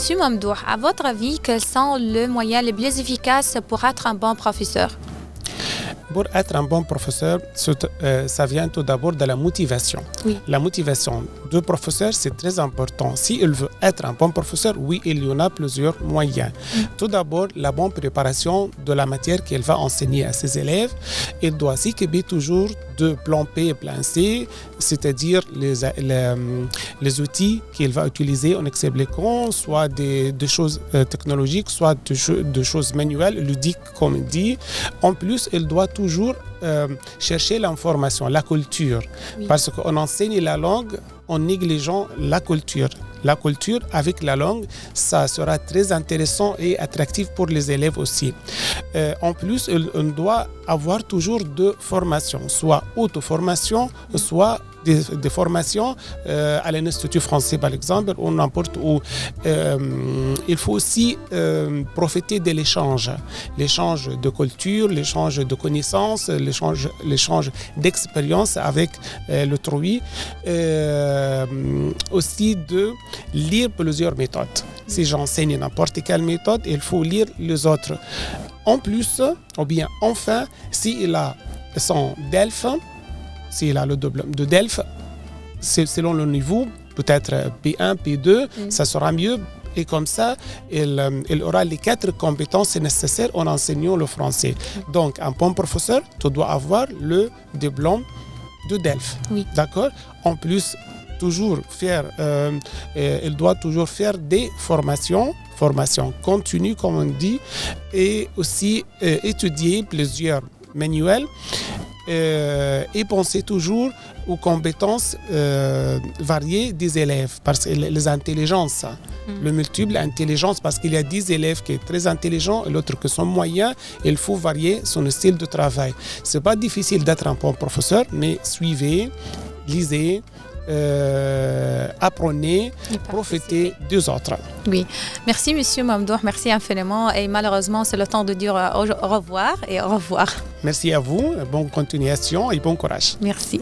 Monsieur Mamdouh, à votre avis, quels sont les moyens les plus efficaces pour être un bon professeur? Pour être un bon professeur, ça vient tout d'abord de la motivation. Oui. La motivation du professeur, c'est très important. S'il veut être un bon professeur, oui, il y en a plusieurs moyens. Tout d'abord, la bonne préparation de la matière qu'il va enseigner à ses élèves. Il doit s'équiper toujours de plan P et plan C, c'est-à-dire les outils qu'il va utiliser en expliquant, soit des choses technologiques, soit des choses manuelles, ludiques, comme on dit. En plus, il doit toujours chercher l'information, la culture, oui. Parce qu'on enseigne la langue en négligeant la culture. La culture avec la langue, ça sera très intéressant et attractif pour les élèves aussi. En plus, on doit avoir toujours deux formations, soit auto-formation, soit des formations à l'Institut français, par exemple, ou n'importe où. Il faut aussi profiter de l'échange de culture, l'échange de connaissances, l'échange d'expérience avec l'autrui. Aussi de lire plusieurs méthodes. Si j'enseigne n'importe quelle méthode, il faut lire les autres. En plus, ou bien enfin, s'il a son DELF, s'il a le diplôme de DELF, selon le niveau, peut-être P1, P2, ça sera mieux. Et comme ça, il aura les 4 compétences nécessaires en enseignant le français. Donc, un bon professeur, tu dois avoir le diplôme de DELF. Oui. D'accord? En plus, il doit toujours faire des formations continues, comme on dit, et aussi étudier plusieurs manuels et penser toujours aux compétences variées des élèves, parce que les intelligences, le multiple intelligence, parce qu'il y a 10 élèves qui sont très intelligents et l'autre qui sont moyens, il faut varier son style de travail. C'est pas difficile d'être un bon professeur, mais suivez, lisez, apprenez, profitez des autres. Oui, merci Monsieur Mamdouh, merci infiniment et malheureusement c'est le temps de dire au revoir et au revoir. Merci à vous, bonne continuation et bon courage. Merci.